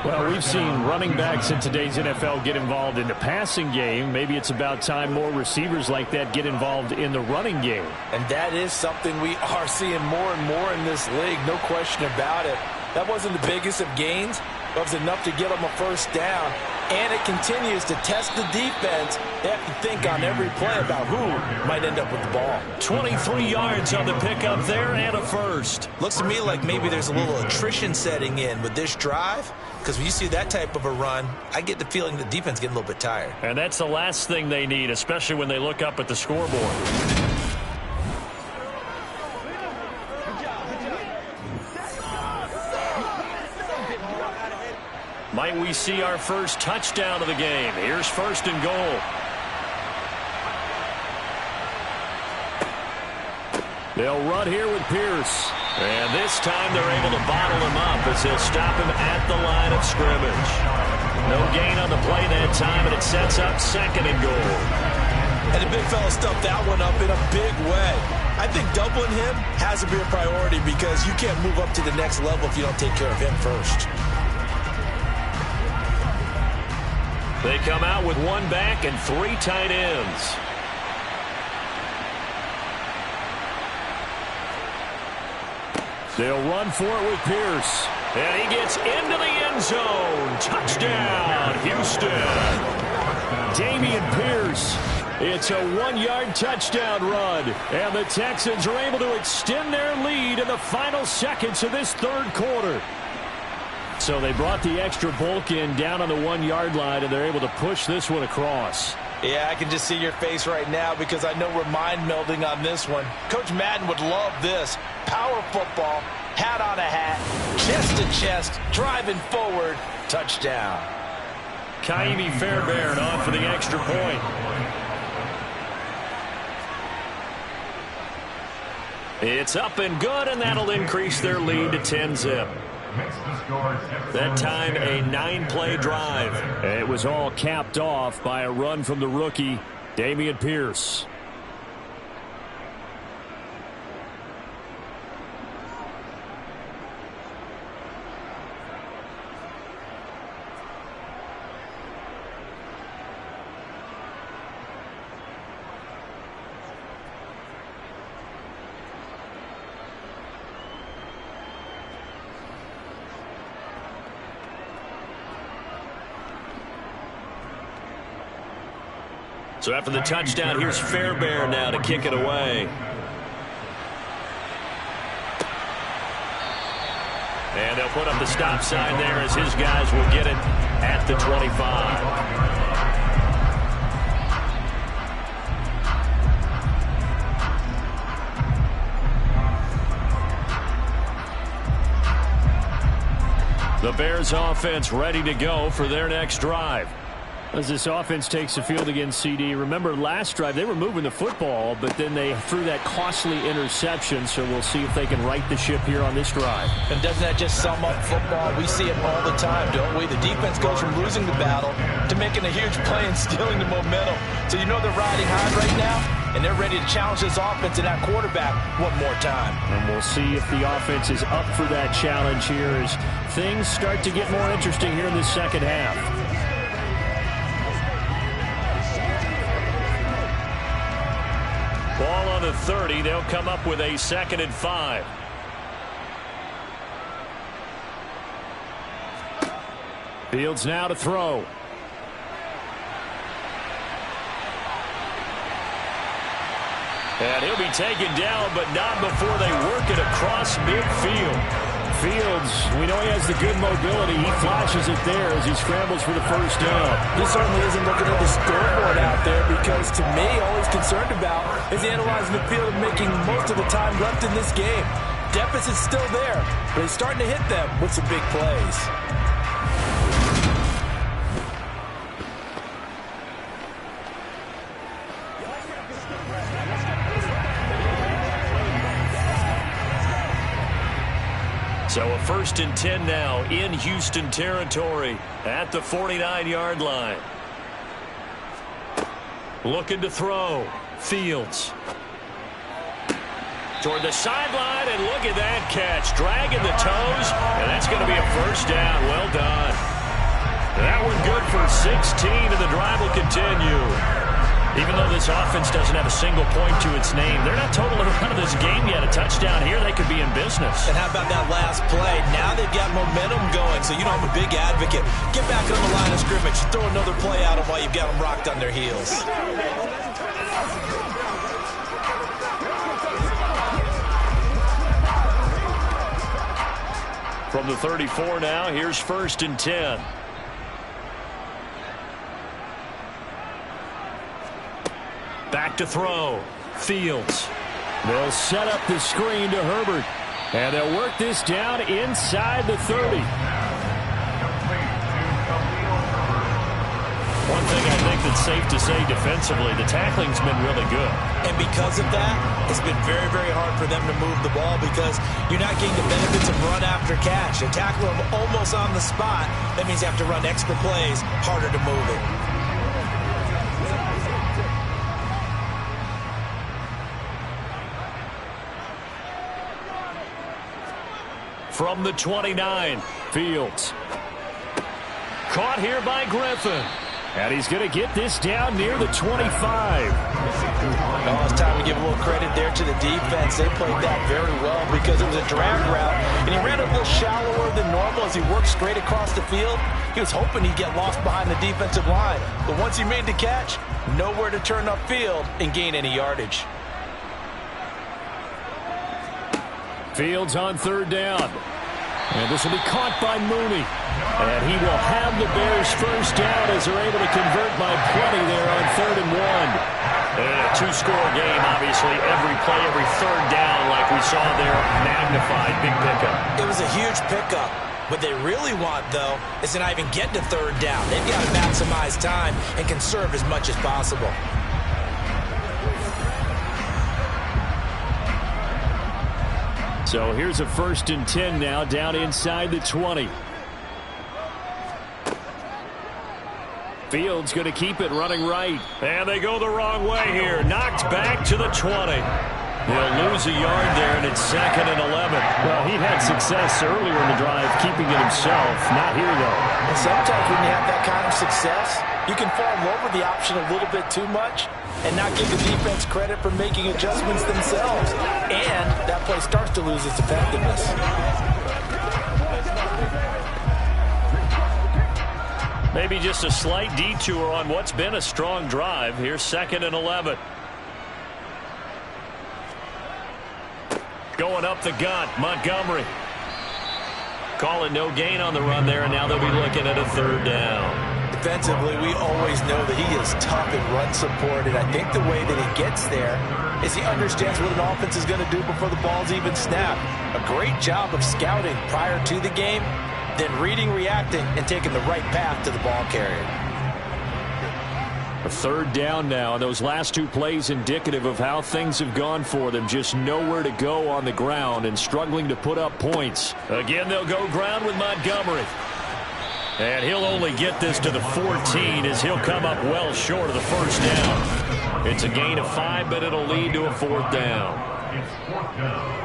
Well, we've seen running backs in today's NFL get involved in the passing game. Maybe it's about time more receivers like that get involved in the running game. And that is something we are seeing more and more in this league, no question about it. That wasn't the biggest of gains, but it was enough to get them a 1st down. And it continues to test the defense. They have to think on every play about who might end up with the ball. 23 yards on the pickup there and a 1st. Looks to me like maybe there's a little attrition setting in with this drive, because when you see that type of a run, I get the feeling the defense getting a little bit tired. And that's the last thing they need, especially when they look up at the scoreboard. Might we see our first touchdown of the game? Here's first and goal. They'll run here with Pierce. And this time they're able to bottle him up as they'll stop him at the line of scrimmage. No gain on the play that time, and it sets up second and goal. And the big fella stuffed that one up in a big way. I think doubling him has to be a priority because you can't move up to the next level if you don't take care of him first. They come out with one back and three tight ends. They'll run for it with Pierce. And he gets into the end zone. Touchdown, Houston. Dameon Pierce. It's a 1-yard touchdown run. And the Texans are able to extend their lead in the final seconds of this third quarter. So they brought the extra bulk in down on the 1-yard line, and they're able to push this one across. Yeah, I can just see your face right now because I know we're mind melding on this one. Coach Madden would love this. Power football, hat on a hat, chest to chest, driving forward, touchdown. Kaimi Fairbairn on for the extra point. It's up and good, and that'll increase their lead to 10-zip. That time, a 9-play drive. It was all capped off by a run from the rookie, Dameon Pierce. So after the touchdown, here's Fairbairn now to kick it away. And they'll put up the stop sign there as his guys will get it at the 25. The Bears offense ready to go for their next drive. As this offense takes the field against CD, remember last drive they were moving the football, but then they threw that costly interception, so we'll see if they can right the ship here on this drive. And doesn't that just sum up football? We see it all the time, don't we? The defense goes from losing the battle to making a huge play and stealing the momentum. So you know they're riding high right now, and they're ready to challenge this offense and that quarterback one more time. And we'll see if the offense is up for that challenge here as things start to get more interesting here in the second half. Ball on the 30. They'll come up with a 2nd and 5. Fields now to throw. And he'll be taken down, but not before they work it across midfield. Fields, we know he has the good mobility. He flashes it there as he scrambles for the first down. He certainly isn't looking at the scoreboard out there because, to me, all he's concerned about is analyzing the field and making most of the time left in this game. Deficit's still there, but he's starting to hit them with some big plays. So a 1st and 10 now in Houston territory at the 49-yard line. Looking to throw. Fields. Toward the sideline, and look at that catch. Dragging the toes, and that's going to be a first down. Well done. That one good for 16, and the drive will continue. Even though this offense doesn't have a single point to its name, they're not totally out of this game yet. A touchdown here, they could be in business. And how about that last play? Now they've got momentum going, so you know I'm a big advocate. Get back on the line of scrimmage. Throw another play at them while you've got them rocked on their heels. From the 34 now, here's 1st and 10. Back to throw. Fields. They'll set up the screen to Herbert. And they'll work this down inside the 30. one thing I think that's safe to say defensively, the tackling's been really good. And because of that, it's been very, very hard for them to move the ball because you're not getting the benefits of run after catch. A tackle them almost on the spot. That means you have to run extra plays, harder to move it. From the 29, Fields. Caught here by Griffin. And he's going to get this down near the 25. Oh, it's time to give a little credit there to the defense. They played that very well because it was a drag route, and he ran a little shallower than normal as he worked straight across the field. He was hoping he'd get lost behind the defensive line. But once he made the catch, nowhere to turn upfield and gain any yardage. Fields on third down. And this will be caught by Mooney. And he will have the Bears first down as they're able to convert by plenty there on 3rd and 1. And a two-score game, obviously. Every play, every third down, like we saw there, magnified. Big pickup. It was a huge pickup. What they really want, though, is to not even get to third down. They've got to maximize time and conserve as much as possible. So here's a 1st and 10 now, down inside the 20. Fields going to keep it running right. And they go the wrong way here. Knocked back to the 20. They'll lose a yard there, and it's 2nd and 11. Well, he had success earlier in the drive, keeping it himself. Not here, though. And sometimes when you have that kind of success, you can fall in love with the option a little bit too much and not give the defense credit for making adjustments themselves. And that play starts to lose its effectiveness. Maybe just a slight detour on what's been a strong drive. Here's 2nd and 11. Going up the gut, Montgomery. Call it no gain on the run there, and now they'll be looking at a 3rd down. Defensively, we always know that he is tough in run support, and I think the way that he gets there is he understands what an offense is going to do before the ball's even snapped. A great job of scouting prior to the game, then reading, reacting, and taking the right path to the ball carrier. A 3rd down now, and those last 2 plays indicative of how things have gone for them. Just nowhere to go on the ground and struggling to put up points. Again, they'll go ground with Montgomery. And he'll only get this to the 14 as he'll come up well short of the 1st down. It's a gain of 5, but it'll lead to a 4th down. It's 4th down.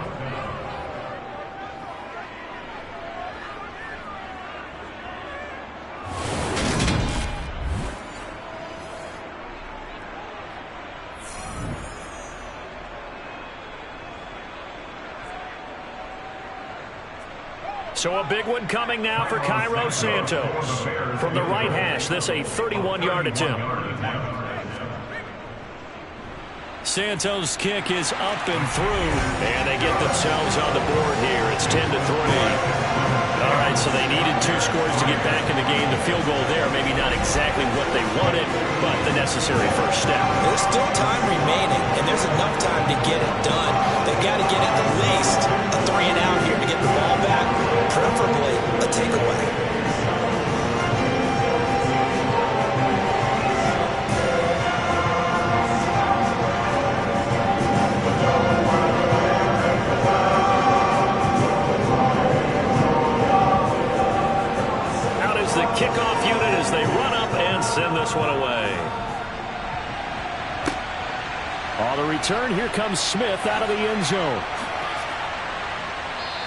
So a big one coming now for Cairo Santos. From the right hash, this a 31-yard attempt. Santos' kick is up and through, and they get themselves on the board here. It's 10-3. All right, so they needed 2 scores to get back in the game. The field goal there, maybe not exactly what they wanted, but the necessary first step. There's still time remaining, and there's enough time to get it done. They've got to get at least a 3-and-out here to get the ball back, preferably a takeaway. Kickoff unit as they run up and send this one away. On the return, here comes Smith out of the end zone.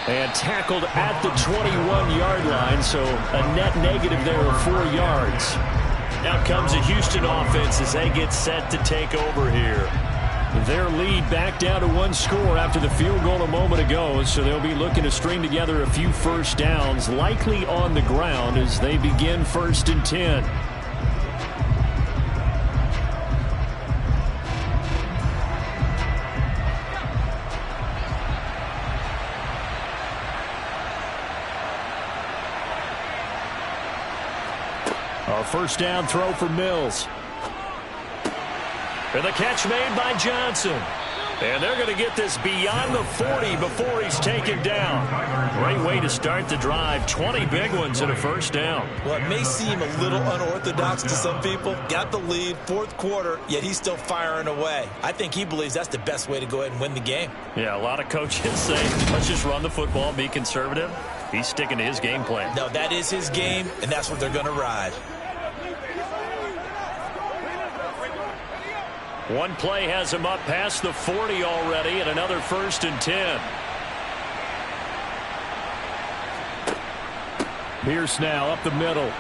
And tackled at the 21-yard line, so a net negative there of 4 yards. Out comes the Houston offense as they get set to take over here. Their lead back down to 1 score after the field goal a moment ago, so they'll be looking to string together a few first downs, likely on the ground as they begin 1st and 10. A first down throw for Mills. And the catch made by Johnson. And they're going to get this beyond the 40 before he's taken down. Great way to start the drive. 20 big ones and a first down. Well, it may seem a little unorthodox to some people. Got the lead, fourth quarter, yet he's still firing away. I think he believes that's the best way to go ahead and win the game. Yeah, a lot of coaches say, let's just run the football, be conservative. He's sticking to his game plan. No, that is his game, and that's what they're going to ride. One play has him up past the 40 already, and another 1st and 10. Pierce now up the middle.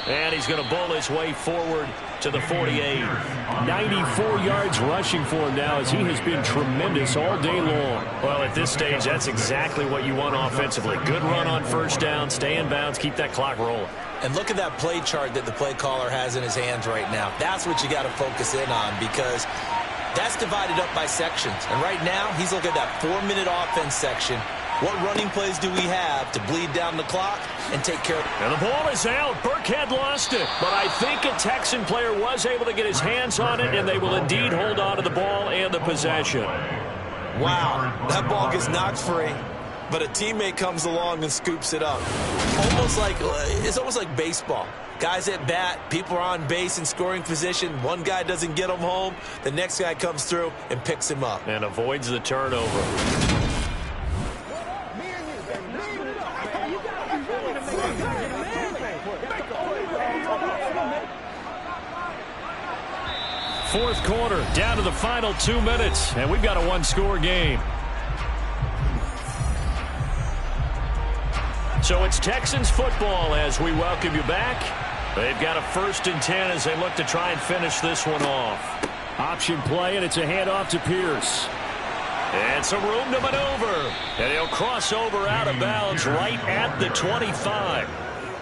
And he's going to bowl his way forward to the 48. 94 yards rushing for him now as he has been tremendous all day long. Well, at this stage, that's exactly what you want offensively. Good run on first down, stay in bounds, keep that clock rolling. And look at that play chart that the play caller has in his hands right now. That's what you got to focus in on because that's divided up by sections. And right now, he's looking at that 4-minute offense section. What running plays do we have to bleed down the clock and take care of it? And the ball is out. Burkhead lost it. But I think a Texan player was able to get his hands on it, and they will indeed hold on to the ball and the possession. Wow, that ball gets knocked free, but a teammate comes along and scoops it up. It's almost like baseball. Guys at bat, people are on base in scoring position. One guy doesn't get him home. The next guy comes through and picks him up. And avoids the turnover. Fourth quarter, down to the final 2 minutes, and we've got a one-score game. So it's Texans football as we welcome you back. They've got a 1st and 10 as they look to try and finish this one off. Option play, and it's a handoff to Pierce. And some room to maneuver. And he'll cross over out of bounds right at the 25.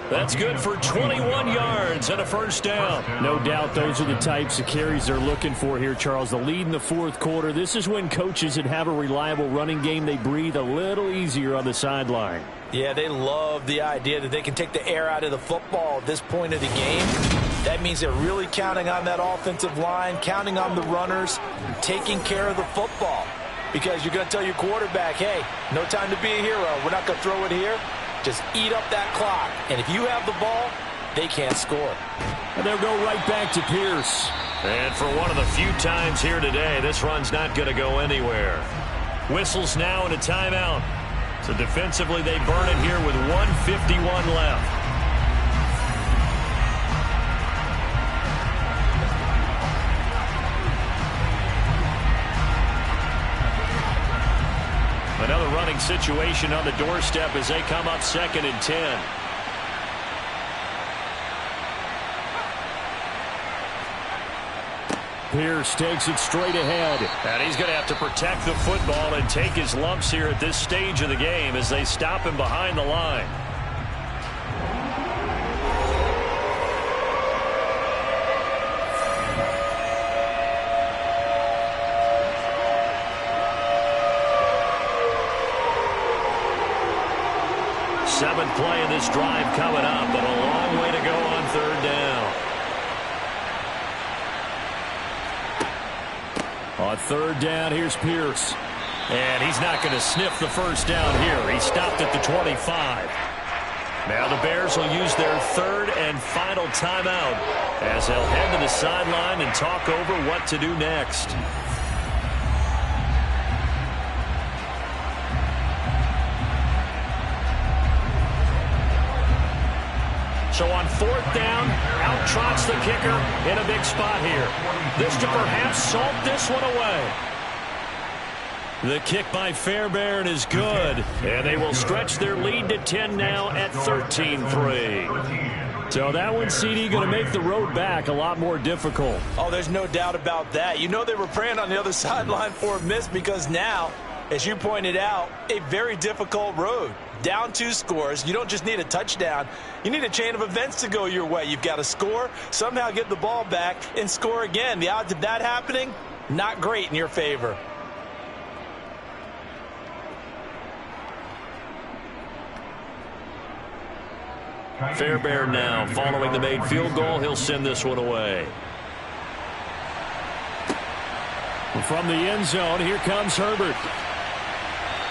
That's good for 21 yards and a first down. No doubt those are the types of carries they're looking for here, Charles. The lead in the fourth quarter. This is when coaches that have a reliable running game, they breathe a little easier on the sideline. Yeah, they love the idea that they can take the air out of the football at this point of the game. That means they're really counting on that offensive line, counting on the runners, taking care of the football. Because you're going to tell your quarterback, hey, no time to be a hero. We're not going to throw it here. Just eat up that clock. And if you have the ball, they can't score. And they'll go right back to Pierce. And for one of the few times here today, this run's not going to go anywhere. Whistles now and a timeout. So defensively, they burn it here with 1:51 left. Another running situation on the doorstep as they come up 2nd and 10. Pierce takes it straight ahead. And he's going to have to protect the football and take his lumps here at this stage of the game as they stop him behind the line. Seventh play of this drive coming up, but a long way to go on 3rd down. On 3rd down, here's Pierce. And he's not going to sniff the first down here. He stopped at the 25. Now the Bears will use their 3rd and final timeout as they'll head to the sideline and talk over what to do next. So on 4th down, out trots the kicker in a big spot here. This to perhaps salt this one away. The kick by Fairbairn is good. And they will stretch their lead to 10 now at 13-3. So that one, CD, going to make the road back a lot more difficult. Oh, there's no doubt about that. You know they were praying on the other sideline for a miss because now, as you pointed out, a very difficult road. Down 2 scores. You don't just need a touchdown. You need a chain of events to go your way. You've got to score, somehow get the ball back, and score again. The odds of that happening, not great in your favor. Fairbairn now following the made field goal. He'll send this one away. from the end zone. Here comes Herbert.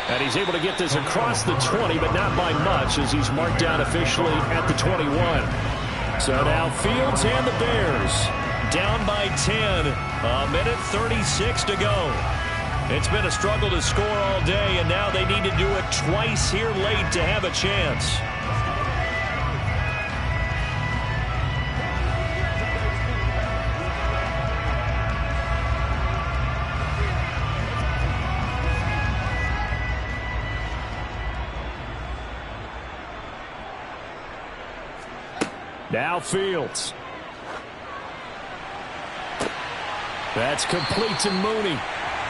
And he's able to get this across the 20, but not by much as he's marked down officially at the 21. So now Fields and the Bears down by 10. A minute 36 to go. It's been a struggle to score all day, and now they need to do it twice here late to have a chance. Now Fields. That's complete to Mooney.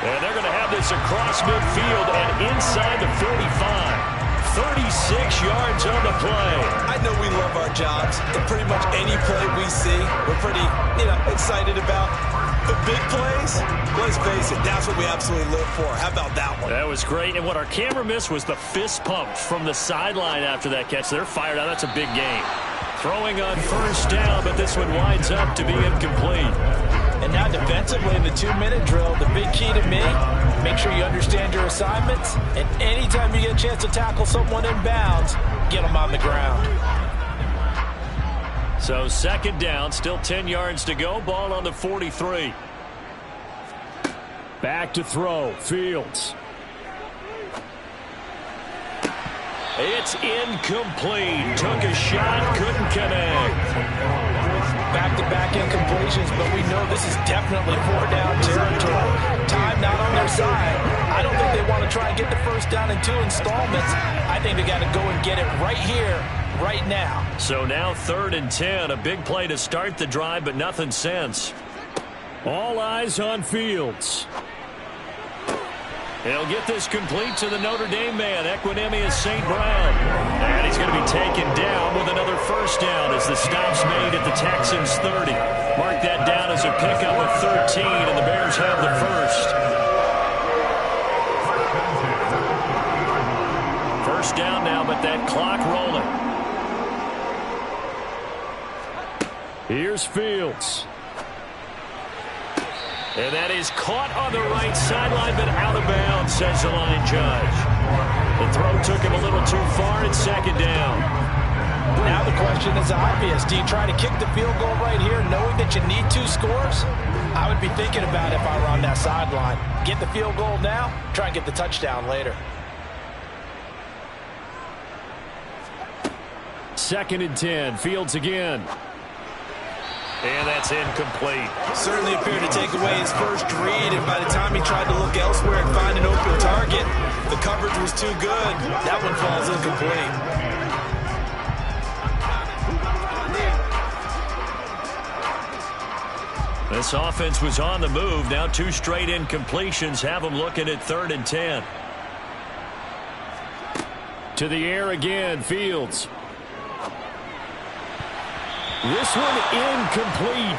And they're going to have this across midfield and inside the 45. 36 yards on the play. I know we love our jobs, and pretty much any play we see, we're pretty, excited about. But big plays, let's face it, that's what we absolutely live for. How about that one? That was great. And what our camera missed was the fist pump from the sideline after that catch. They're fired out. That's a big game. Throwing on first down, but this one winds up to be incomplete. And now defensively in the 2-minute drill, the big key to me, make sure you understand your assignments. And anytime you get a chance to tackle someone in bounds, get them on the ground. So second down, still 10 yards to go. Ball on the 43. Back to throw. Fields. It's incomplete. Took a shot, couldn't connect. Back-to-back incompletions, but we know this is definitely 4-down territory. Time not on their side. I don't think they want to try and get the first down in 2 installments. I think they got to go and get it right here, right now. So now 3rd and 10. A big play to start the drive, but nothing since. All eyes on Fields. He'll get this complete to the Notre Dame man, Equinemius St. Brown. And he's going to be taken down with another first down as the stop's made at the Texans 30. Mark that down as a pickup with 13, and the Bears have the first. First down now, but that clock rolling. Here's Fields. And that is caught on the right sideline, but out of bounds, says the line judge. The throw took him a little too far. It's second down. Now the question is obvious. Do you try to kick the field goal right here knowing that you need 2 scores? I would be thinking about it if I were on that sideline. Get the field goal now, try and get the touchdown later. 2nd and 10. Fields again. And that's incomplete. Certainly appeared to take away his first read, and by the time he tried to look elsewhere and find an open target, the coverage was too good. That one falls incomplete. This offense was on the move. Now 2 straight incompletions have them looking at 3rd and 10. To the air again, Fields. This one incomplete.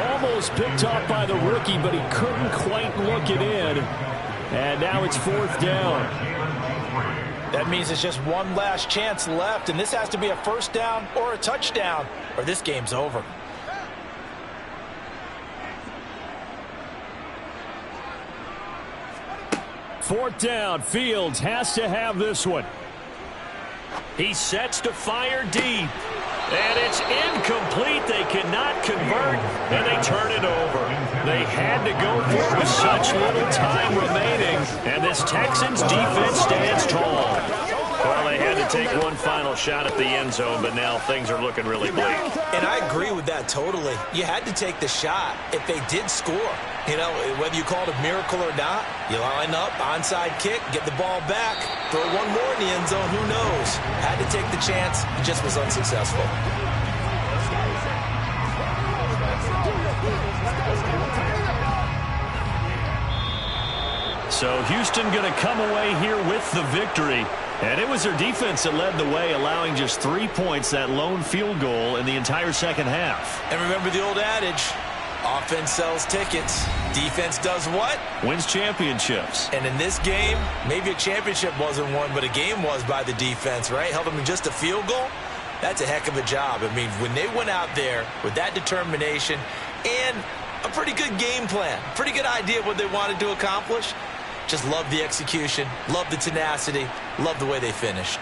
Almost picked off by the rookie, but he couldn't quite look it in. And now it's 4th down. That means it's just one last chance left, and this has to be a first down or a touchdown, or this game's over. Fourth down. Fields has to have this one. He sets to fire deep. And it's incomplete. They cannot convert, and they turn it over. They had to go for it with such little time remaining, and this Texans defense stands tall. Well, they had to take one final shot at the end zone, but now things are looking really bleak. And I agree with that totally. You had to take the shot if they did score. Whether you call it a miracle or not, you line up, onside kick, get the ball back, throw one more in the end zone, who knows? Had to take the chance, it just was unsuccessful. So Houston going to come away here with the victory. And it was their defense that led the way, allowing just 3 points, that lone field goal in the entire second half. And remember the old adage, offense sells tickets. Defense does what? Wins championships. And in this game, maybe a championship wasn't won, but a game was by the defense, right? Held them in just a field goal. That's a heck of a job. I mean, when they went out there with that determination and a pretty good game plan, pretty good idea of what they wanted to accomplish. Just love the execution, love the tenacity, love the way they finished.